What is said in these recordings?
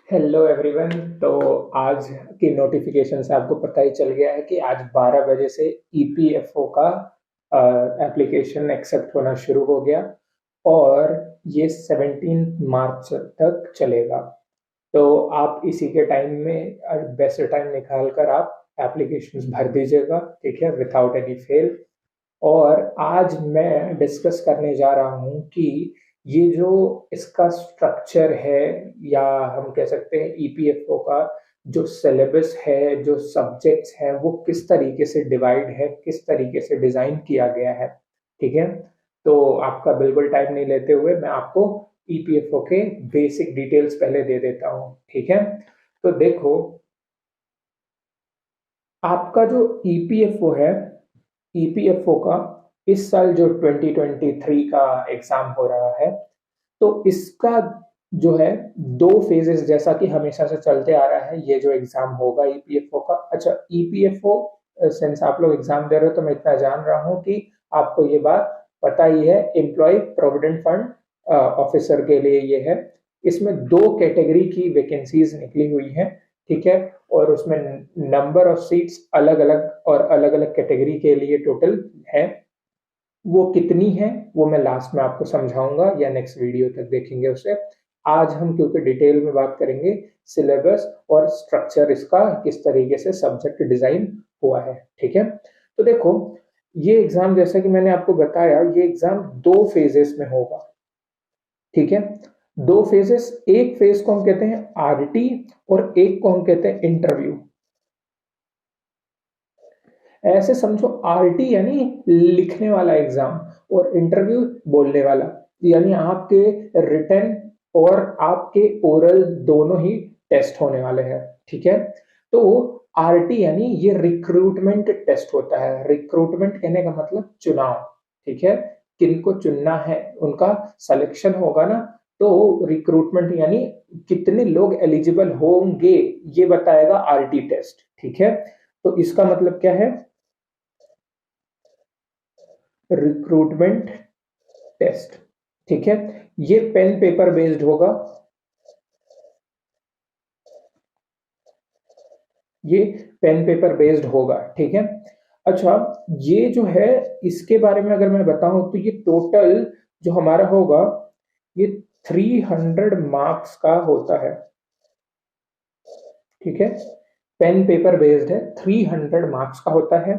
Hello everyone. तो आज की नोटिफिकेशन से आपको पता ही चल गया है कि आज 12 बजे से ईपीएफओ का एप्लीकेशन एक्सेप्ट होना शुरू हो गया और ये 17 मार्च तक चलेगा। तो आप इसी के टाइम में बेस्ट टाइम निकाल कर आप एप्लीकेशंस भर दीजिएगा, ठीक है, विदाउट एनी फेल। और आज मैं डिस्कस करने जा रहा हूँ कि ये जो इसका स्ट्रक्चर है, या हम कह सकते हैं ईपीएफओ का जो सिलेबस है, जो सब्जेक्ट्स हैं, वो किस तरीके से डिवाइड है, किस तरीके से डिजाइन किया गया है। ठीक है। तो आपका बिल्कुल टाइम नहीं लेते हुए मैं आपको ईपीएफओ के बेसिक डिटेल्स पहले दे देता हूँ, ठीक है। तो देखो, आपका जो ईपीएफओ है, ईपीएफओ का इस साल जो 2023 का एग्जाम हो रहा है, तो इसका जो है दो फेजेस जैसा कि हमेशा से चलते आ रहा है। ये जो एग्जाम होगा ईपीएफओ का, अच्छा, ईपीएफओ सिंस आप लोग एग्जाम दे रहे हो तो मैं इतना जान रहा हूँ कि आपको ये बात पता ही है, एम्प्लॉय प्रोविडेंट फंड ऑफिसर के लिए ये है। इसमें दो कैटेगरी की वैकेंसीज निकली हुई हैं, ठीक है। और उसमें नंबर ऑफ सीट्स अलग अलग और अलग अलग कैटेगरी के लिए टोटल है। वो कितनी है वो मैं लास्ट में आपको समझाऊंगा या नेक्स्ट वीडियो तक देखेंगे उसे। आज हम क्योंकि डिटेल में बात करेंगे सिलेबस और स्ट्रक्चर, इसका किस तरीके से सब्जेक्ट डिजाइन हुआ है, ठीक है। तो देखो, ये एग्जाम जैसा कि मैंने आपको बताया, ये एग्जाम दो फेजेस में होगा, ठीक है। दो फेजेस, एक फेज को हम कहते हैं आरटी और एक को हम कहते हैं इंटरव्यू। ऐसे समझो, आरटी यानी लिखने वाला एग्जाम और इंटरव्यू बोलने वाला, यानी आपके रिटन और आपके ओरल दोनों ही टेस्ट होने वाले हैं, ठीक है। तो आरटी यानी ये रिक्रूटमेंट टेस्ट होता है। रिक्रूटमेंट कहने का मतलब चुनाव, ठीक है। किनको चुनना है, उनका सिलेक्शन होगा ना। तो रिक्रूटमेंट यानी कितने लोग एलिजिबल होंगे ये बताएगा आरटी टेस्ट, ठीक है। तो इसका मतलब क्या है, रिक्रूटमेंट टेस्ट, ठीक है। ये पेन पेपर बेस्ड होगा, ये पेन पेपर बेस्ड होगा, ठीक है। अच्छा, ये जो है, इसके बारे में अगर मैं बताऊं तो ये टोटल जो हमारा होगा, ये 300 मार्क्स का होता है, ठीक है। पेन पेपर बेस्ड है, 300 मार्क्स का होता है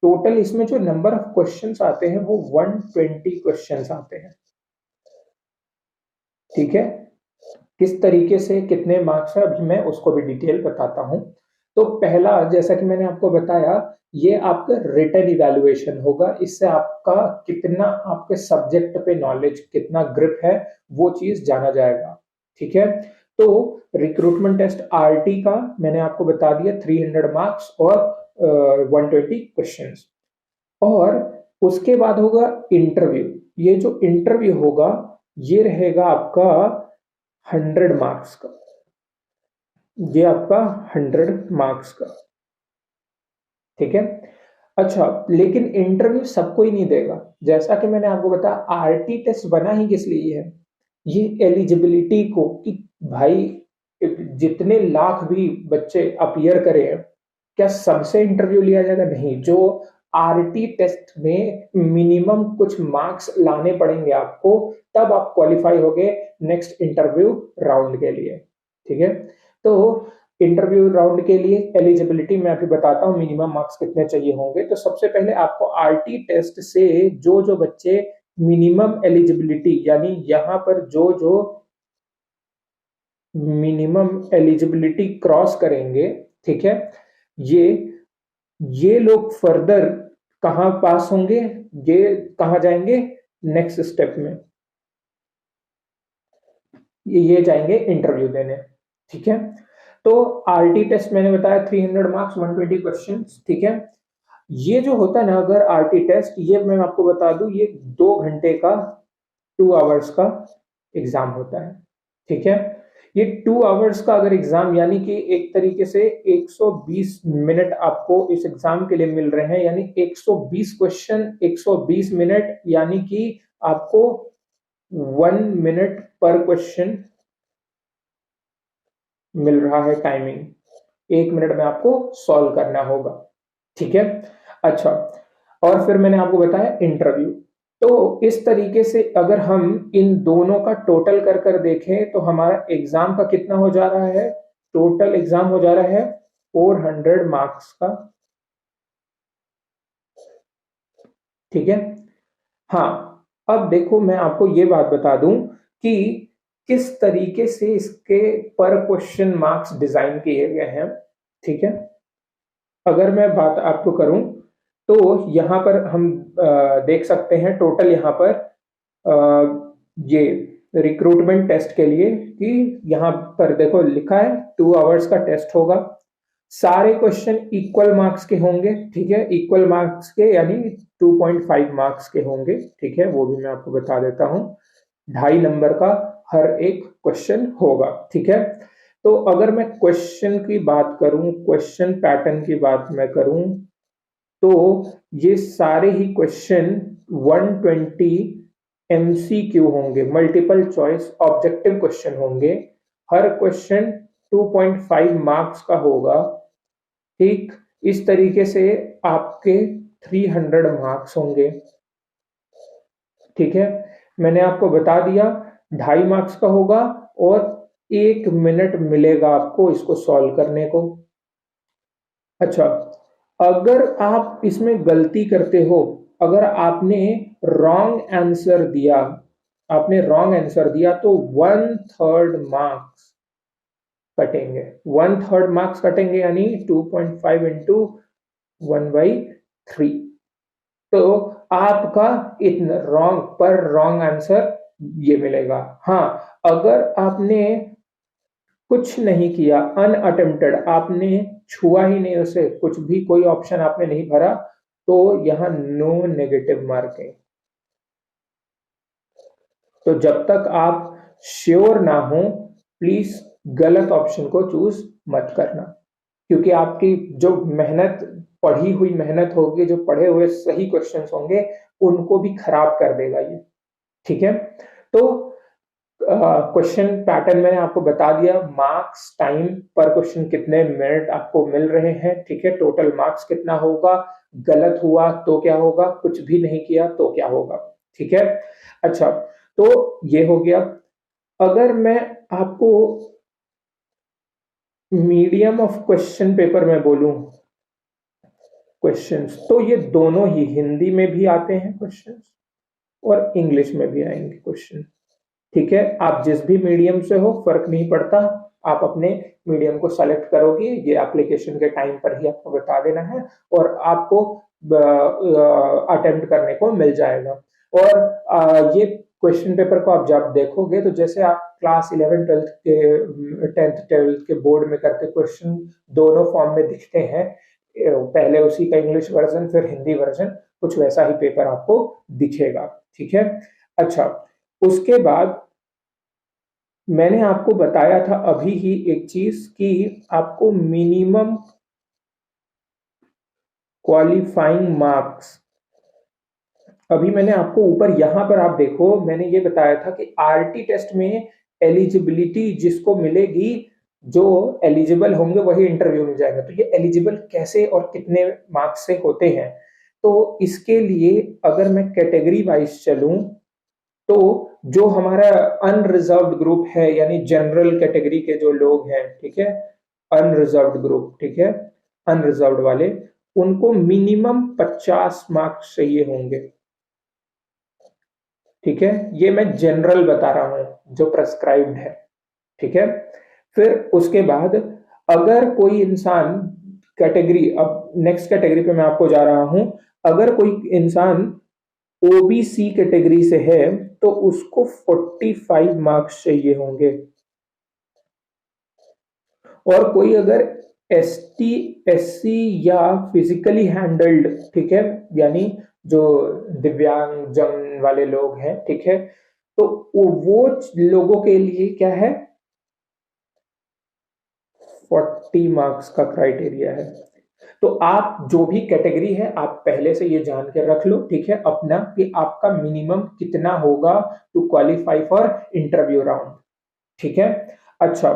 टोटल। इसमें जो नंबर ऑफ क्वेश्चंस आते हैं वो 120 क्वेश्चंस आते हैं, ठीक है। किस तरीके से कितने मार्क्स है अभी मैं उसको भी डिटेल बताता हूं। तो पहला, जैसा कि मैंने आपको बताया, ये आपका रिटन इवैल्यूएशन होगा। इससे आपका कितना, आपके सब्जेक्ट पे नॉलेज कितना ग्रिप है, वो चीज जाना जाएगा, ठीक है। तो रिक्रूटमेंट टेस्ट आरटी का मैंने आपको बता दिया, 300 मार्क्स और 120 क्वेश्चंस। और उसके बाद होगा इंटरव्यू। ये जो इंटरव्यू होगा, ये रहेगा आपका 100 मार्क्स का, ये आपका 100 मार्क्स का, ठीक है। अच्छा, लेकिन इंटरव्यू सबको ही नहीं देगा। जैसा कि मैंने आपको बताया, आरटी टेस्ट बना ही किस लिए है, ये एलिजिबिलिटी को, कि भाई जितने लाख भी बच्चे अपीयर करें, क्या सबसे इंटरव्यू लिया जाएगा? नहीं। जो आरटी टेस्ट में मिनिमम कुछ मार्क्स लाने पड़ेंगे आपको, तब आप क्वालिफाई होगे नेक्स्ट इंटरव्यू राउंड के लिए, ठीक है। तो इंटरव्यू राउंड के लिए एलिजिबिलिटी मैं अभी बताता हूँ, मिनिमम मार्क्स कितने चाहिए होंगे। तो सबसे पहले आपको आरटी टेस्ट से जो जो बच्चे मिनिमम एलिजिबिलिटी, यानी यहाँ पर जो जो मिनिमम एलिजिबिलिटी क्रॉस करेंगे, ठीक है, ये ये लोग फर्दर कहाँ पास होंगे, ये कहाँ जाएंगे नेक्स्ट स्टेप में, ये जाएंगे इंटरव्यू देने, ठीक है। तो आरटी टेस्ट मैंने बताया 300 मार्क्स, 120 क्वेश्चन, ठीक है। ये जो होता है ना, अगर आरटी टेस्ट, ये मैं आपको बता दूं, ये 2 घंटे का, 2 आवर्स का एग्जाम होता है, ठीक है। ये 2 आवर्स का अगर एग्जाम, यानी कि एक तरीके से 120 मिनट आपको इस एग्जाम के लिए मिल रहे हैं, यानी 120 क्वेश्चन, 120 मिनट, यानी कि आपको 1 मिनट पर क्वेश्चन मिल रहा है टाइमिंग, 1 मिनट में आपको सॉल्व करना होगा, ठीक है। अच्छा, और फिर मैंने आपको बताया इंटरव्यू। तो इस तरीके से अगर हम इन दोनों का टोटल कर कर देखें तो हमारा एग्जाम का कितना हो जा रहा है, टोटल एग्जाम हो जा रहा है 400 मार्क्स का, ठीक है। हाँ, अब देखो मैं आपको ये बात बता दूं कि किस तरीके से इसके पर क्वेश्चन मार्क्स डिजाइन किए गए हैं, ठीक है। अगर मैं बात आपको करूं तो यहाँ पर हम देख सकते हैं टोटल यहाँ पर ये रिक्रूटमेंट टेस्ट के लिए कि यहाँ पर देखो लिखा है 2 आवर्स का टेस्ट होगा, सारे क्वेश्चन इक्वल मार्क्स के होंगे, ठीक है, इक्वल मार्क्स के यानी 2.5 मार्क्स के होंगे, ठीक है, वो भी मैं आपको बता देता हूँ। 2.5 नंबर का हर एक क्वेश्चन होगा, ठीक है। तो अगर मैं क्वेश्चन की बात करूं, क्वेश्चन पैटर्न की बात मैं करूं, तो ये सारे ही क्वेश्चन 120 एमसीक्यू होंगे, मल्टीपल चॉइस ऑब्जेक्टिव क्वेश्चन होंगे, हर क्वेश्चन 2.5 मार्क्स का होगा, ठीक। इस तरीके से आपके 300 मार्क्स होंगे, ठीक है। मैंने आपको बता दिया 2.5 मार्क्स का होगा और 1 मिनट मिलेगा आपको इसको सॉल्व करने को। अच्छा, अगर आप इसमें गलती करते हो, अगर आपने रॉन्ग आंसर दिया तो 1/3 मार्क्स कटेंगे, 1/3 मार्क्स कटेंगे यानी 2.5 इंटू 1/3। तो आपका इतना रॉन्ग आंसर ये मिलेगा। हाँ, अगर आपने कुछ नहीं किया, अनअटेम्प्टेड, आपने छुआ ही नहीं उसे, कुछ भी कोई ऑप्शन आपने नहीं भरा, तो यहाँ नो नेगेटिव मार्किंग। तो जब तक आप श्योर ना हो प्लीज गलत ऑप्शन को चूज मत करना, क्योंकि आपकी जो मेहनत, पढ़ी हुई मेहनत होगी, जो पढ़े हुए सही क्वेश्चंस होंगे, उनको भी खराब कर देगा ये, ठीक है। तो क्वेश्चन पैटर्न मैंने आपको बता दिया, मार्क्स, टाइम पर क्वेश्चन कितने मिनट आपको मिल रहे हैं, ठीक है, टोटल मार्क्स कितना होगा, गलत हुआ तो क्या होगा, कुछ भी नहीं किया तो क्या होगा, ठीक है। अच्छा, तो ये हो गया। अगर मैं आपको मीडियम ऑफ क्वेश्चन पेपर में बोलूं, क्वेश्चंस तो ये दोनों ही हिंदी में भी आते हैं क्वेश्चंस और इंग्लिश में भी आएंगे क्वेश्चन, ठीक है। आप जिस भी मीडियम से हो फर्क नहीं पड़ता, आप अपने मीडियम को सेलेक्ट करोगे, ये एप्लीकेशन के टाइम पर ही आपको बता देना है और आपको अटेम्प्ट करने को मिल जाएगा। और ये क्वेश्चन पेपर को आप जब देखोगे तो जैसे आप क्लास 11 ट्वेल्थ के 10th 12th के बोर्ड में करते क्वेश्चन दोनों फॉर्म में दिखते हैं, पहले उसी का इंग्लिश वर्जन फिर हिंदी वर्जन, कुछ वैसा ही पेपर आपको दिखेगा, ठीक है। अच्छा, उसके बाद मैंने आपको बताया था अभी ही एक चीज कि आपको मिनिमम क्वालिफाइंग मार्क्स, अभी मैंने आपको ऊपर यहां पर आप देखो, मैंने ये बताया था कि आरटी टेस्ट में एलिजिबिलिटी जिसको मिलेगी, जो एलिजिबल होंगे वही इंटरव्यू में जाएगा। तो ये एलिजिबल कैसे और कितने मार्क्स से होते हैं, तो इसके लिए अगर मैं कैटेगरी वाइज चलूं तो जो हमारा अनरिजर्व्ड ग्रुप है यानी जनरल कैटेगरी के जो लोग हैं, ठीक है, अनरिजर्व्ड ग्रुप, ठीक है, अनरिजर्व्ड वाले, उनको मिनिमम 50 मार्क्स चाहिए होंगे, ठीक है। ये मैं जनरल बता रहा हूं जो प्रेस्क्राइब्ड है, ठीक है। फिर उसके बाद अगर कोई इंसान कैटेगरी, अब नेक्स्ट कैटेगरी पे मैं आपको जा रहा हूं, अगर कोई इंसान ओबीसी कैटेगरी से है तो उसको 45 मार्क्स चाहिए होंगे, और कोई अगर एसटी, एससी या फिजिकली हैंडल्ड, ठीक है, यानी जो दिव्यांग जन वाले लोग हैं, ठीक है, तो वो लोगों के लिए क्या है, 40 मार्क्स का क्राइटेरिया है। तो आप जो भी कैटेगरी है आप पहले से ये जान के रख लो, ठीक है, अपना कि आपका मिनिमम कितना होगा to qualify for interview round, ठीक है। अच्छा,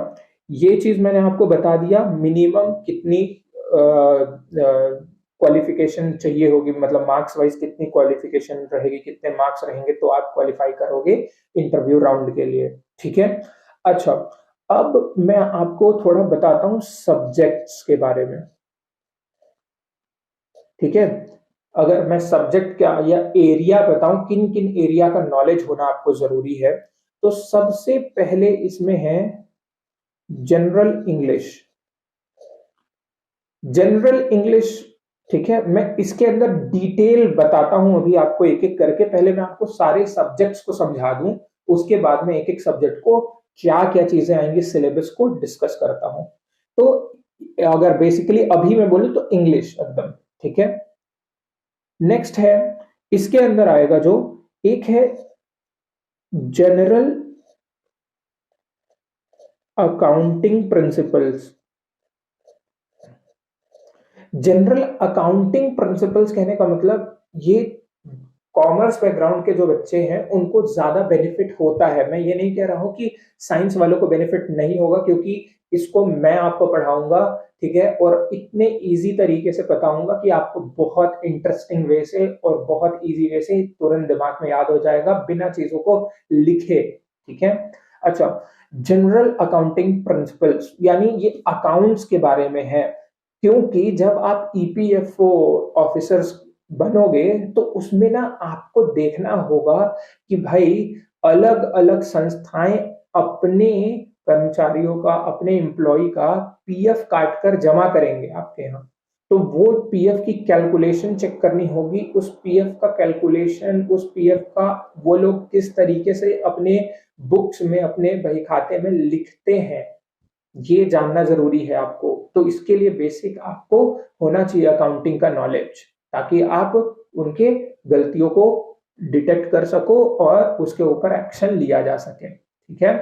ये चीज मैंने आपको बता दिया, मिनिमम कितनी क्वालिफिकेशन चाहिए होगी, मतलब मार्क्स वाइज कितनी क्वालिफिकेशन रहेगी, कितने मार्क्स रहेंगे तो आप क्वालिफाई करोगे इंटरव्यू राउंड के लिए। ठीक है। अच्छा, अब मैं आपको थोड़ा बताता हूँ सब्जेक्ट्स के बारे में। ठीक है, अगर मैं सब्जेक्ट क्या या एरिया बताऊं, किन किन एरिया का नॉलेज होना आपको जरूरी है, तो सबसे पहले इसमें है जनरल इंग्लिश। जनरल इंग्लिश, ठीक है, मैं इसके अंदर डिटेल बताता हूं अभी आपको एक एक करके। पहले मैं आपको सारे सब्जेक्ट्स को समझा दूं, उसके बाद में एक एक सब्जेक्ट को क्या क्या चीजें आएंगी सिलेबस को डिस्कस करता हूं। तो अगर बेसिकली अभी मैं बोलूं तो इंग्लिश एकदम ठीक है। नेक्स्ट है, इसके अंदर आएगा जो एक है general accounting principles. General accounting principles कहने का मतलब ये कॉमर्स बैकग्राउंड के जो बच्चे हैं उनको ज्यादा बेनिफिट होता है। मैं ये नहीं कह रहा हूं कि साइंस वालों को बेनिफिट नहीं होगा, क्योंकि इसको मैं आपको पढ़ाऊंगा, ठीक है, और इतने इजी तरीके से बताऊंगा कि आपको बहुत इंटरेस्टिंग वे से और बहुत इजी वे से तुरंत दिमाग में याद हो जाएगा बिना चीजों को लिखे। ठीक है। अच्छा, जनरल अकाउंटिंग प्रिंसिपल्स यानी ये अकाउंट्स के बारे में है, क्योंकि जब आप ईपीएफओ ऑफिसर्स बनोगे तो उसमें ना आपको देखना होगा कि भाई अलग अलग संस्थाएं अपने कर्मचारियों का, अपने एम्प्लॉय का पीएफ काट कर जमा करेंगे आपके यहाँ। तो वो पीएफ की कैलकुलेशन चेक करनी होगी, उस पीएफ का कैलकुलेशन, उस पीएफ का वो लोग किस तरीके से अपने बुक्स में, अपने बही खाते में लिखते हैं, ये जानना जरूरी है आपको। तो इसके लिए बेसिक आपको होना चाहिए अकाउंटिंग का नॉलेज, ताकि आप उनके गलतियों को डिटेक्ट कर सको और उसके ऊपर एक्शन लिया जा सके। ठीक है।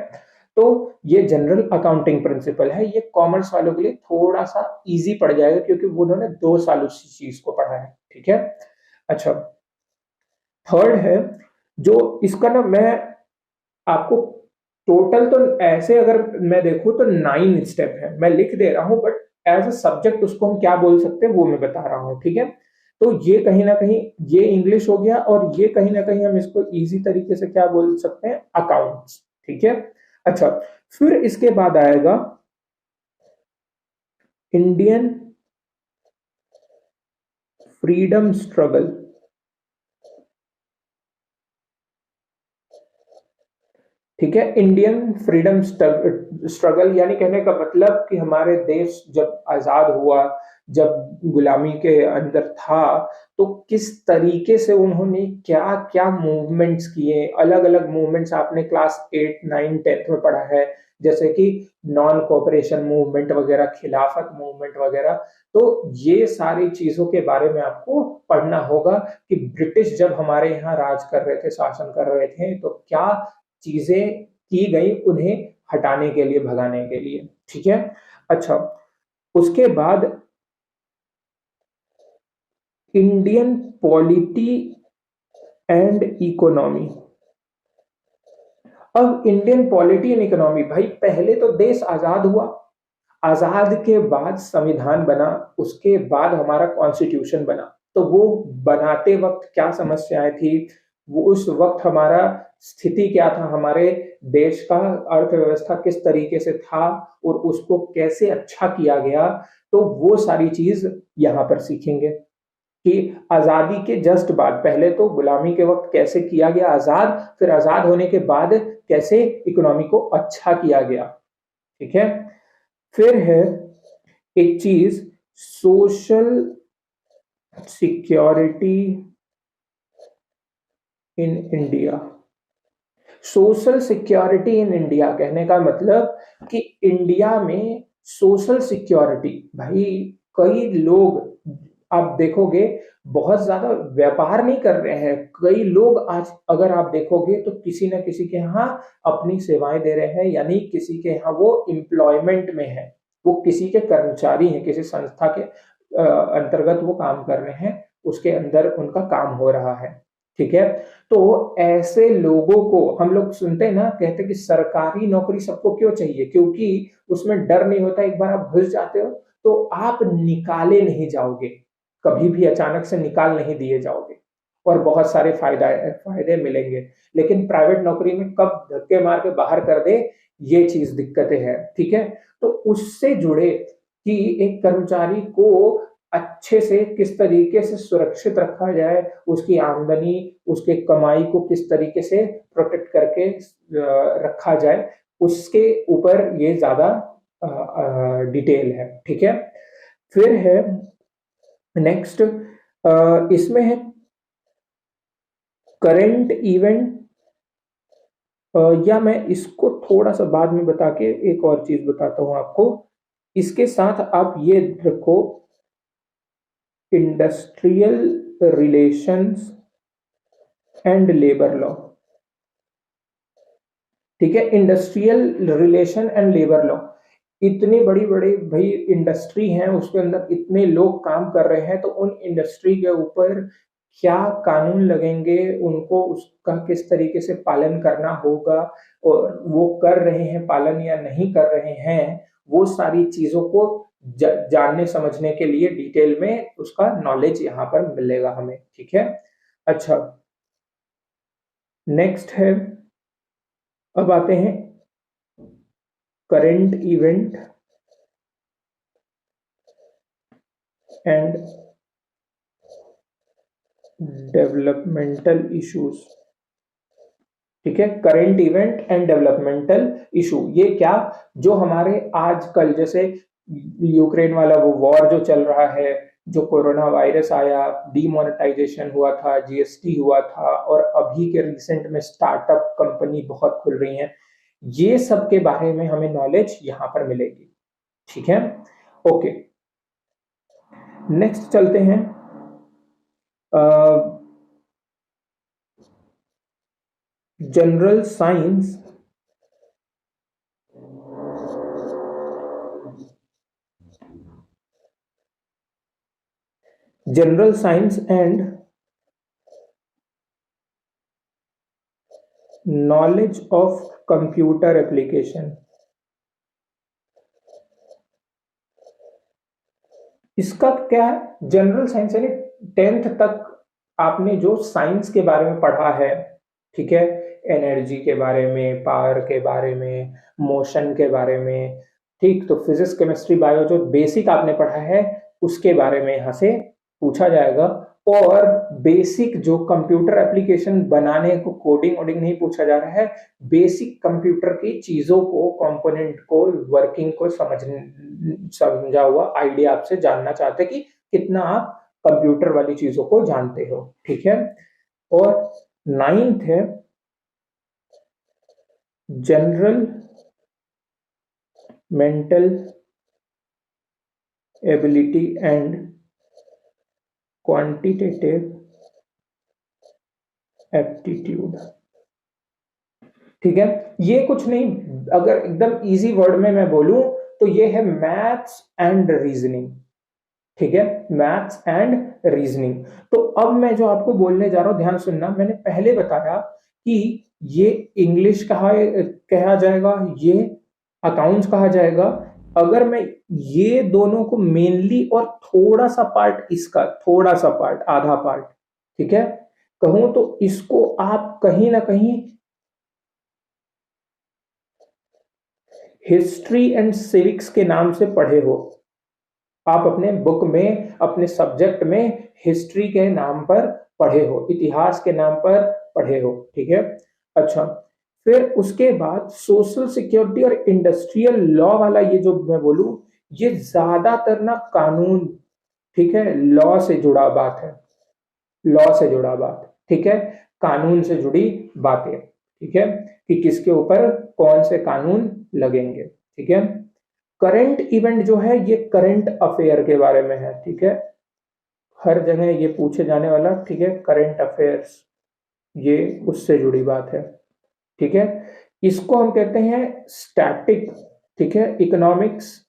तो ये जनरल अकाउंटिंग प्रिंसिपल है, ये कॉमर्स वालों के लिए थोड़ा सा इजी पड़ जाएगा क्योंकि वो उन्होंने 2 साल उस चीज को पढ़ा है। ठीक है। अच्छा, थर्ड है जो इसका ना, मैं आपको टोटल तो ऐसे अगर मैं देखूं तो 9 स्टेप है, मैं लिख दे रहा हूं, बट एज अ सब्जेक्ट उसको हम क्या बोल सकते हैं वो मैं बता रहा हूं। ठीक है। तो ये कहीं ना कहीं ये इंग्लिश हो गया, और ये कहीं ना कहीं हम इसको इजी तरीके से क्या बोल सकते हैं, अकाउंट्स। ठीक है। अच्छा, फिर इसके बाद आएगा इंडियन फ्रीडम स्ट्रगल। ठीक है, इंडियन फ्रीडम स्ट्रगल यानी कहने का मतलब कि हमारे देश जब आजाद हुआ, जब गुलामी के अंदर था, तो किस तरीके से उन्होंने क्या क्या मूवमेंट्स किए। अलग अलग मूवमेंट्स आपने क्लास 8, 9, 10 में पढ़ा है, जैसे कि नॉन कोऑपरेशन मूवमेंट वगैरह, खिलाफत मूवमेंट वगैरह। तो ये सारी चीजों के बारे में आपको पढ़ना होगा कि ब्रिटिश जब हमारे यहाँ राज कर रहे थे, शासन कर रहे थे, तो क्या चीजें की गई उन्हें हटाने के लिए, भगाने के लिए। ठीक है। अच्छा, उसके बाद इंडियन पॉलिटी एंड इकोनॉमी। अब इंडियन पॉलिटी एंड इकोनॉमी, भाई पहले तो देश आजाद हुआ, आजाद के बाद संविधान बना, उसके बाद हमारा कॉन्स्टिट्यूशन बना। तो वो बनाते वक्त क्या समस्याएं थी, वो उस वक्त हमारा स्थिति क्या था, हमारे देश का अर्थव्यवस्था किस तरीके से था, और उसको कैसे अच्छा किया गया, तो वो सारी चीज यहाँ पर सीखेंगे कि आजादी के जस्ट बाद, पहले तो गुलामी के वक्त कैसे किया गया आजाद, फिर आजाद होने के बाद कैसे इकोनॉमी को अच्छा किया गया। ठीक है। फिर है एक चीज, social security in India. Social security in India कहने का मतलब कि इंडिया में सोशल सिक्योरिटी, भाई कई लोग आप देखोगे बहुत ज्यादा व्यापार नहीं कर रहे हैं। कई लोग आज अगर आप देखोगे तो किसी न किसी के यहाँ अपनी सेवाएं दे रहे हैं, यानी किसी के यहाँ वो एम्प्लॉयमेंट में है, वो किसी के कर्मचारी हैं, किसी संस्था के अंतर्गत वो काम कर रहे हैं, उसके अंदर उनका काम हो रहा है। ठीक है। तो ऐसे लोगों को हम लोग सुनते हैं ना, कहते हैं कि सरकारी नौकरी सबको क्यों चाहिए, क्योंकि उसमें डर नहीं होता, एक बार आप घुस जाते हो तो आप निकाले नहीं जाओगे, कभी भी अचानक से निकाल नहीं दिए जाओगे, और बहुत सारे फायदे मिलेंगे। लेकिन प्राइवेट नौकरी में कब धक्के मार के बाहर कर दे, ये चीज दिक्कतें हैं, ठीक है। तो उससे जुड़े कि एक कर्मचारी को अच्छे से किस तरीके से सुरक्षित रखा जाए, उसकी आमदनी, उसके कमाई को किस तरीके से प्रोटेक्ट करके रखा जाए, उसके ऊपर ये ज्यादा डिटेल है, ठीक है। फिर है नेक्स्ट, इसमें है करंट इवेंट, या मैं इसको थोड़ा सा बाद में बता के एक और चीज बताता हूं आपको। इसके साथ आप ये रखो, industrial relations and labour law, ठीक है। Industrial relation and labour law, इतनी बड़ी बड़ी भाई इंडस्ट्री है, उसके अंदर इतने लोग काम कर रहे हैं, तो उन इंडस्ट्री के ऊपर क्या कानून लगेंगे, उनको उसका किस तरीके से पालन करना होगा, और वो कर रहे हैं पालन या नहीं कर रहे हैं, वो सारी चीजों को जानने समझने के लिए डिटेल में उसका नॉलेज यहाँ पर मिलेगा हमें, ठीक है। अच्छा, नेक्स्ट है, अब आते हैं current event and developmental issues, ठीक है। Current event and developmental issue, ये क्या, जो हमारे आजकल जैसे यूक्रेन वाला वो वॉर जो चल रहा है, जो कोरोना वायरस आया, डीमोनेटाइजेशन हुआ था, जीएसटी हुआ था, और अभी के रिसेंट में स्टार्टअप कंपनी बहुत खुल रही हैं, ये सब के बारे में हमें नॉलेज यहां पर मिलेगी, ठीक है। ओके, नेक्स्ट चलते हैं, general science and knowledge of computer application. इसका क्या है, जनरल साइंस यानी 10th तक आपने जो साइंस के बारे में पढ़ा है, ठीक है, एनर्जी के बारे में, पावर के बारे में, मोशन के बारे में, ठीक, तो फिजिक्स केमिस्ट्री बायो जो बेसिक आपने पढ़ा है, उसके बारे में यहाँ से पूछा जाएगा। और बेसिक जो कंप्यूटर एप्लीकेशन बनाने को, कोडिंग वोडिंग नहीं पूछा जा रहा है, बेसिक कंप्यूटर की चीजों को, कंपोनेंट को, वर्किंग को समझा हुआ आइडिया आपसे जानना चाहते कि कितना आप कंप्यूटर वाली चीजों को जानते हो, ठीक है। और 9th है general mental ability and quantitative aptitude, ठीक है। ये कुछ नहीं, अगर एकदम इजी वर्ड में मैं बोलूं तो ये है मैथ्स एंड रीजनिंग, ठीक है, मैथ्स एंड रीजनिंग। तो अब मैं जो आपको बोलने जा रहा हूं, ध्यान सुनना, मैंने पहले बताया कि ये इंग्लिश कहा जाएगा, ये अकाउंट्स कहा जाएगा। अगर मैं ये दोनों को मेनली और थोड़ा सा पार्ट इसका, थोड़ा सा पार्ट, आधा पार्ट, ठीक है, कहूं तो इसको आप कहीं ना कहीं हिस्ट्री एंड सिविक्स के नाम से पढ़े हो, आप अपने बुक में, अपने सब्जेक्ट में हिस्ट्री के नाम पर पढ़े हो, इतिहास के नाम पर पढ़े हो, ठीक है। अच्छा, फिर उसके बाद सोशल सिक्योरिटी और इंडस्ट्रियल लॉ वाला ये जो मैं बोलूं, ये ज्यादातर ना कानून, ठीक है, लॉ से जुड़ा बात है, लॉ से जुड़ा बात, ठीक है, कानून से जुड़ी बातें, ठीक है, कि किसके ऊपर कौन से कानून लगेंगे, ठीक है। करंट इवेंट जो है ये करंट अफेयर के बारे में है, ठीक है, हर जगह ये पूछे जाने वाला, ठीक है, करंट अफेयर्स, ये उससे जुड़ी बात है, ठीक है। इसको हम कहते हैं स्टैटिक, ठीक है, इकोनॉमिक्स,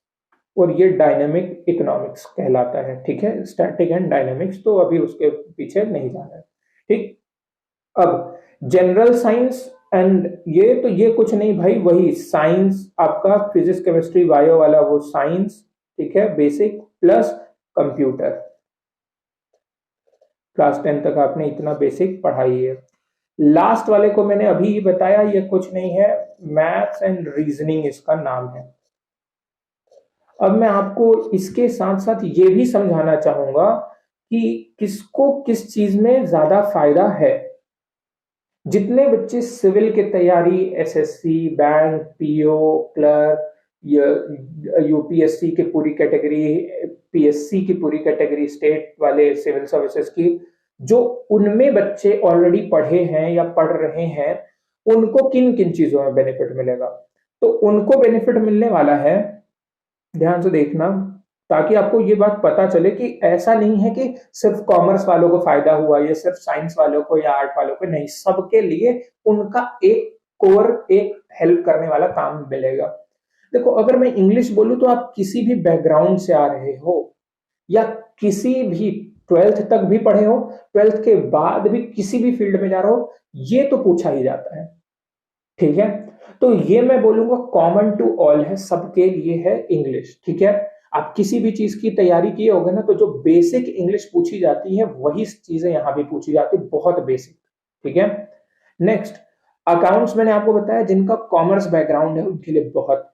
और ये डायनामिक इकोनॉमिक्स कहलाता है, ठीक है, स्टैटिक एंड डायनामिक्स, तो अभी उसके पीछे नहीं जाना है, ठीक। अब जनरल साइंस एंड ये कुछ नहीं भाई, वही साइंस आपका फिजिक्स केमिस्ट्री बायो वाला वो साइंस, ठीक है, बेसिक प्लस कंप्यूटर। क्लास 10 तक आपने इतना बेसिक पढ़ाई है। लास्ट वाले को मैंने अभी ही बताया, ये कुछ नहीं है, मैथ्स एंड रीजनिंग इसका नाम है। अब मैं आपको इसके साथ साथ ये भी समझाना चाहूंगा कि किसको किस चीज में ज्यादा फायदा है। जितने बच्चे सिविल की तैयारी, SSC, bank, PO, clerk, UPSC की पूरी कैटेगरी, पीएससी की पूरी कैटेगरी, स्टेट वाले सिविल सर्विसेज की, जो उनमें बच्चे ऑलरेडी पढ़े हैं या पढ़ रहे हैं, उनको किन किन चीजों में बेनिफिट मिलेगा। तो उनको बेनिफिट मिलने वाला है, ध्यान से देखना, ताकि आपको ये बात पता चले कि ऐसा नहीं है कि सिर्फ कॉमर्स वालों को फायदा हुआ या सिर्फ साइंस वालों को या आर्ट वालों को, नहीं, सबके लिए उनका एक कोर, एक हेल्प करने वाला काम मिलेगा। देखो, अगर मैं इंग्लिश बोलूं तो आप किसी भी बैकग्राउंड से आ रहे हो या किसी भी 12th तक भी पढ़े हो, 12th के बाद भी किसी भी फील्ड में जा रहे हो, ये तो पूछा ही जाता है, ठीक है। तो ये मैं बोलूंगा कॉमन टू ऑल है, सबके लिए है इंग्लिश, ठीक है। आप किसी भी चीज की तैयारी किए होगे ना, तो जो बेसिक इंग्लिश पूछी जाती है वही चीजें यहां भी पूछी जाती है, बहुत बेसिक, ठीक है। नेक्स्ट, अकाउंट्स मैंने आपको बताया, जिनका कॉमर्स बैकग्राउंड है उनके लिए बहुत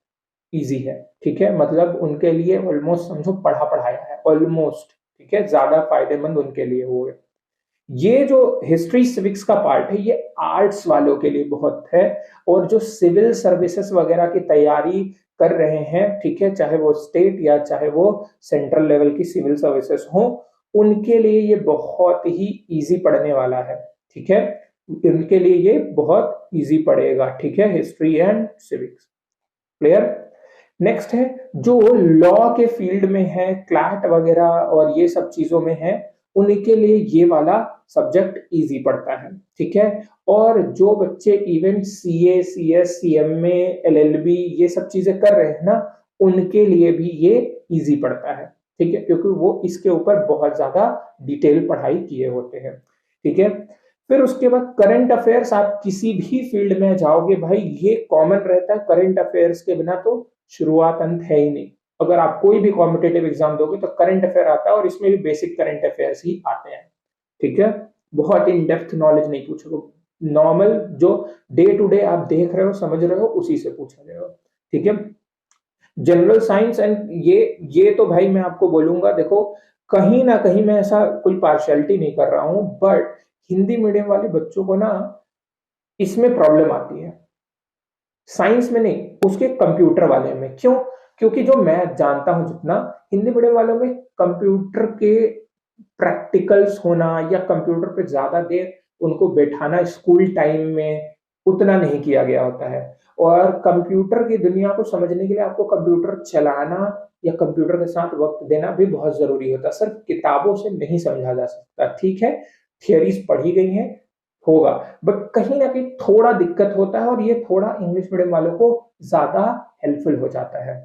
इजी है, ठीक है, मतलब उनके लिए ऑलमोस्ट समझो पढ़ा पढ़ाया है, ऑलमोस्ट, ठीक है, ज्यादा फायदेमंद उनके लिए हो गए। ये जो हिस्ट्री सिविक्स का पार्ट है, ये आर्ट्स वालों के लिए बहुत है, और जो सिविल सर्विसेज वगैरह की तैयारी कर रहे हैं, ठीक है, चाहे वो स्टेट या चाहे वो सेंट्रल लेवल की सिविल सर्विसेज हो, उनके लिए ये बहुत ही इजी पढ़ने वाला है, ठीक है, उनके लिए ये बहुत इजी पड़ेगा, ठीक है, history and civics. Clear. Next है जो लॉ के फील्ड में है, क्लैट वगैरह और ये सब चीजों में है, उनके लिए ये वाला सब्जेक्ट इजी पड़ता है, ठीक है। और जो बच्चे even CA, CS, CMA, LLB ये सब चीजें कर रहे हैं ना, उनके लिए भी ये इजी पड़ता है, ठीक है, क्योंकि वो इसके ऊपर बहुत ज्यादा डिटेल पढ़ाई किए होते हैं, ठीक है। फिर उसके बाद करंट अफेयर्स, आप किसी भी फील्ड में जाओगे भाई, ये कॉमन रहता है, करंट अफेयर्स के बिना तो शुरुआत अंत है ही नहीं। अगर आप कोई भी कॉम्पिटेटिव एग्जाम दोगे तो करंट अफेयर आता है, और इसमें भी बेसिक करंट अफेयर्स ही आते हैं, ठीक है। बहुत इन डेप्थ नॉलेज नहीं पूछोगे, नॉर्मल जो डे टू डे आप देख रहे हो, समझ रहे हो, उसी से पूछा जाएगा, ठीक है। जनरल साइंस एंड ये तो भाई मैं आपको बोलूंगा, देखो कहीं ना कहीं मैं ऐसा कोई पार्शियलिटी नहीं कर रहा हूं, बट हिंदी मीडियम वाले बच्चों को ना इसमें प्रॉब्लम आती है, साइंस में नहीं, उसके कंप्यूटर वाले में। क्यों? क्योंकि जो मैं जानता हूं जितना, हिंदी मीडियम वालों में कंप्यूटर के प्रैक्टिकल्स होना या कंप्यूटर पे ज्यादा देर उनको बैठाना स्कूल टाइम में उतना नहीं किया गया होता है, और कंप्यूटर की दुनिया को समझने के लिए आपको कंप्यूटर चलाना या कंप्यूटर के साथ वक्त देना भी बहुत जरूरी होता है, सिर्फ किताबों से नहीं समझा जा सकता, ठीक है। थियरीज पढ़ी गई हैं, होगा, बट कहीं ना कहीं थोड़ा दिक्कत होता है, और ये थोड़ा इंग्लिश मीडियम वालों को ज्यादा हेल्पफुल हो जाता है,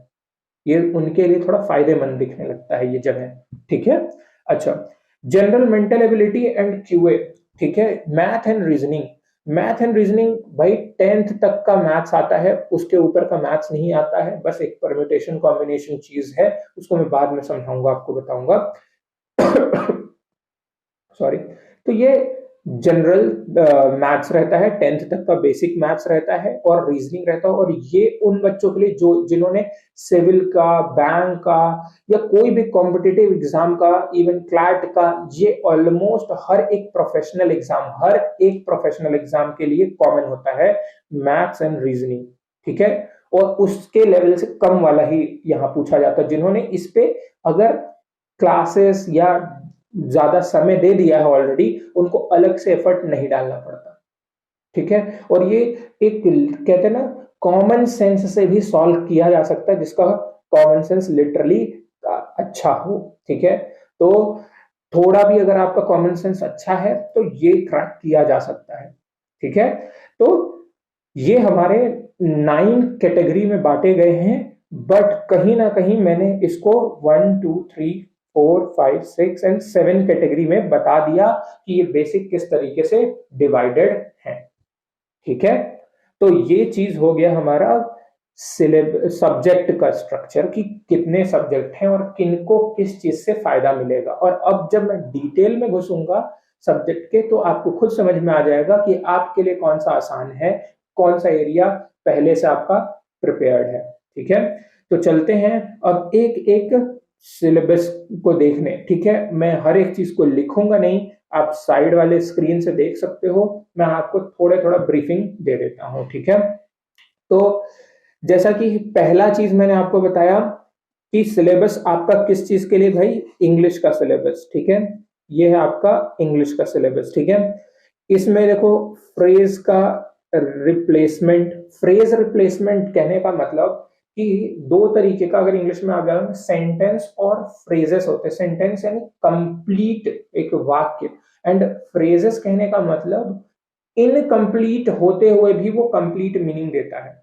ये उनके लिए थोड़ा फायदेमंद दिखने लगता है ये जगह, ठीक है। अच्छा, general mental ability and QA, ठीक है, math and reasoning. Math and reasoning भाई 10th तक का मैथ्स आता है, उसके ऊपर का मैथ्स नहीं आता है, बस एक परम्यूटेशन कॉम्बिनेशन चीज है, उसको मैं बाद में समझाऊंगा, आपको बताऊंगा। सॉरी। तो ये जनरल मैथ्स रहता है, 10th तक का बेसिक मैथ्स रहता है, और रीजनिंग रहता है, और ये उन बच्चों के लिए जो जिन्होंने सिविल का, बैंक का या कोई भी कॉम्पिटिटिव एग्जाम का, इवन क्लैट का, ये ऑलमोस्ट हर एक प्रोफेशनल एग्जाम के लिए कॉमन होता है, मैथ्स एंड रीजनिंग, ठीक है। और उसके लेवल से कम वाला ही यहाँ पूछा जाता है, जिन्होंने इस पे अगर क्लासेस या ज्यादा समय दे दिया है ऑलरेडी, उनको अलग से एफर्ट नहीं डालना पड़ता, ठीक है। और ये एक कहते हैं ना, कॉमन सेंस से भी सॉल्व किया जा सकता है, जिसका कॉमन सेंस लिटरली अच्छा हो, ठीक है। तो थोड़ा भी अगर आपका कॉमन सेंस अच्छा है तो ये क्रैक किया जा सकता है, ठीक है। तो ये हमारे 9 कैटेगरी में बांटे गए हैं, बट कहीं ना कहीं मैंने इसको 1 2 3 4, 5, 6 एंड 7 कैटेगरी में बता दिया कि ये बेसिक किस तरीके से डिवाइडेड है। ठीक है, तो ये चीज हो गया हमारा सब्जेक्ट का स्ट्रक्चर कि कितने सब्जेक्ट हैं और किनको किस चीज से फायदा मिलेगा। और अब जब मैं डिटेल में घुसूंगा सब्जेक्ट के, तो आपको खुद समझ में आ जाएगा कि आपके लिए कौन सा आसान है, कौन सा एरिया पहले से आपका प्रिपेयर्ड है। ठीक है, तो चलते हैं अब एक एक सिलेबस को देखने। ठीक है, मैं हर एक चीज को लिखूंगा नहीं, आप साइड वाले स्क्रीन से देख सकते हो, मैं आपको थोड़ा थोड़ा ब्रीफिंग दे देता हूं। ठीक है, तो जैसा कि पहला चीज मैंने आपको बताया कि सिलेबस आपका किस चीज के लिए भाई, इंग्लिश का सिलेबस। ठीक है, ये है आपका इंग्लिश का सिलेबस। ठीक है, इसमें देखो फ्रेज का रिप्लेसमेंट, फ्रेज रिप्लेसमेंट कहने का मतलब कि दो तरीके का, अगर इंग्लिश में आप जाओ, सेंटेंस और फ्रेजेस होते हैं। सेंटेंस यानी कंप्लीट एक वाक्य, एंड फ्रेजेस कहने का मतलब इनकम्प्लीट होते हुए भी वो कंप्लीट मीनिंग देता है।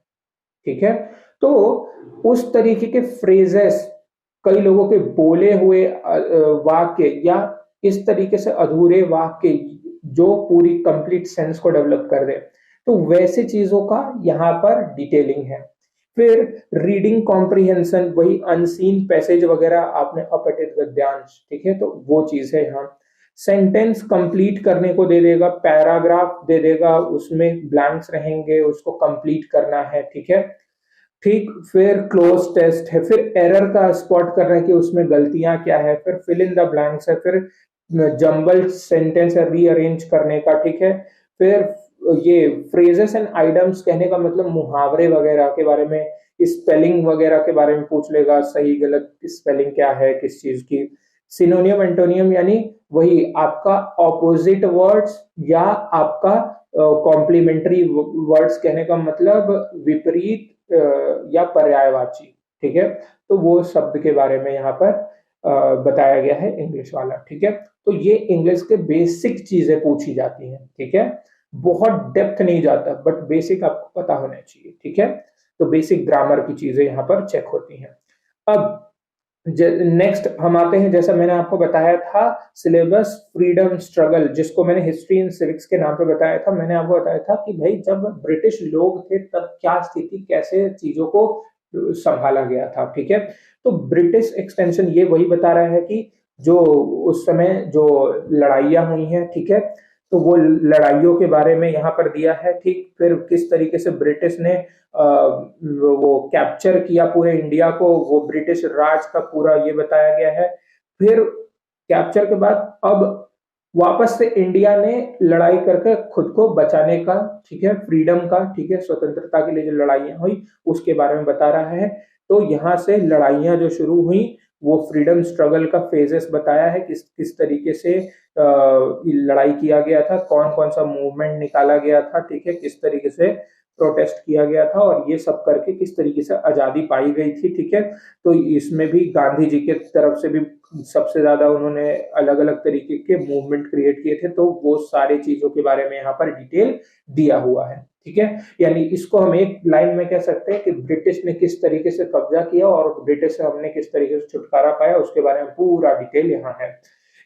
ठीक है, तो उस तरीके के फ्रेजेस, कई लोगों के बोले हुए वाक्य या इस तरीके से अधूरे वाक्य जो पूरी कंप्लीट सेंस को डेवलप कर दे, तो वैसे चीजों का यहाँ पर डिटेलिंग है। फिर रीडिंग कॉम्प्रिहेंशन, वही अनसीन पैसेज वगैरह, आपने अपठित गद्यांश, ठीक है, तो वो चीज है यहाँ। सेंटेंस कंप्लीट करने को दे देगा, पैराग्राफ दे देगा, उसमें ब्लैंक्स रहेंगे, उसको कंप्लीट करना है। ठीक है, ठीक, फिर क्लोज टेस्ट है, फिर एरर का स्पॉट करना है कि उसमें गलतियां क्या है, फिर फिल इन द ब्लैंक्स है, फिर जंबल सेंटेंस है रीअरेंज करने का। ठीक है, फिर ये फ्रेजेस एंड आइटम्स कहने का मतलब मुहावरे वगैरह के बारे में, स्पेलिंग वगैरह के बारे में पूछ लेगा, सही गलत स्पेलिंग क्या है किस चीज की। सिनोनियम एंटोनियम यानी वही आपका ऑपोजिट वर्ड्स या आपका कॉम्प्लीमेंट्री वर्ड्स कहने का मतलब विपरीत या पर्यायवाची। ठीक है, तो वो शब्द के बारे में यहाँ पर बताया गया है इंग्लिश वाला। ठीक है, तो ये इंग्लिश के बेसिक चीजें पूछी जाती हैं। ठीक है, बहुत डेप्थ नहीं जाता, बट बेसिक आपको पता होना चाहिए। ठीक है, तो बेसिक ग्रामर की चीजें यहाँ पर चेक होती हैं। अब नेक्स्ट हम आते हैं, जैसा मैंने आपको बताया था सिलेबस फ्रीडम स्ट्रगल, जिसको मैंने हिस्ट्री एंड सिविक्स के नाम पे बताया था। मैंने आपको बताया था कि भाई जब ब्रिटिश लोग थे तब क्या स्थिति, कैसे चीजों को संभाला गया था। ठीक है, तो ब्रिटिश एक्सटेंशन ये वही बता रहा है कि जो उस समय जो लड़ाइयाँ हुई हैं, ठीक है, तो वो लड़ाइयों के बारे में यहाँ पर दिया है। ठीक, फिर किस तरीके से ब्रिटिश ने वो कैप्चर किया पूरे इंडिया को, वो ब्रिटिश राज का पूरा ये बताया गया है। फिर कैप्चर के बाद अब वापस से इंडिया ने लड़ाई करके खुद को बचाने का, ठीक है, फ्रीडम का, ठीक है, स्वतंत्रता के लिए जो लड़ाइयां हुई उसके बारे में बता रहा है। तो यहाँ से लड़ाइयां जो शुरू हुई, वो फ्रीडम स्ट्रगल का फेजेस बताया है, किस किस तरीके से लड़ाई किया गया था, कौन कौन सा मूवमेंट निकाला गया था, ठीक है, किस तरीके से प्रोटेस्ट किया गया था, और ये सब करके किस तरीके से आजादी पाई गई थी। ठीक है, तो इसमें भी गांधी जी के तरफ से भी सबसे ज्यादा उन्होंने अलग अलग तरीके के मूवमेंट क्रिएट किए थे, तो वो सारी चीजों के बारे में यहाँ पर डिटेल दिया हुआ है। ठीक है, यानी इसको हम एक लाइन में कह सकते हैं कि ब्रिटिश ने किस तरीके से कब्जा किया और ब्रिटिश से हमने किस तरीके से छुटकारा पाया, उसके बारे में पूरा डिटेल यहाँ है।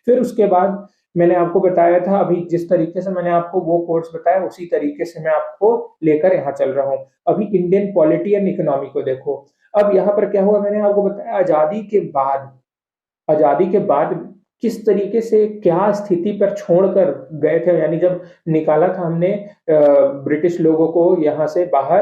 फिर उसके बाद मैंने आपको बताया था, अभी जिस तरीके से मैंने आपको वो कोर्स बताया उसी तरीके से मैं आपको लेकर यहाँ चल रहा हूँ। अभी इंडियन पॉलिटी एंड इकोनॉमी को देखो। अब यहाँ पर क्या हुआ, मैंने आपको बताया आजादी के बाद किस तरीके से क्या स्थिति पर छोड़कर गए थे, यानी जब निकाला था हमने ब्रिटिश लोगों को यहाँ से बाहर,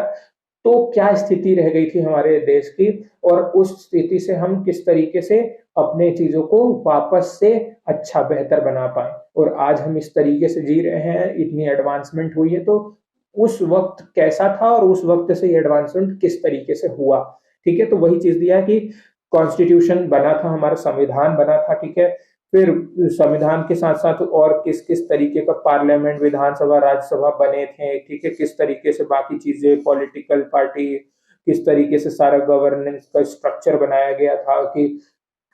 तो क्या स्थिति रह गई थी हमारे देश की, और उस स्थिति से हम किस तरीके से अपने चीजों को वापस से अच्छा बेहतर बना पाए, और आज हम इस तरीके से जी रहे हैं, इतनी एडवांसमेंट हुई है। तो उस वक्त कैसा था और उस वक्त से ये एडवांसमेंट किस तरीके से हुआ। ठीक है, तो वही चीज दिया है कि कॉन्स्टिट्यूशन बना था, हमारा संविधान बना था। ठीक है, फिर संविधान के साथ साथ और किस किस तरीके का पार्लियामेंट, विधानसभा, राज्यसभा बने थे। ठीक है, किस तरीके से बाकी चीजें, पॉलिटिकल पार्टी, किस तरीके से सारा गवर्नेंस का स्ट्रक्चर बनाया गया था, कि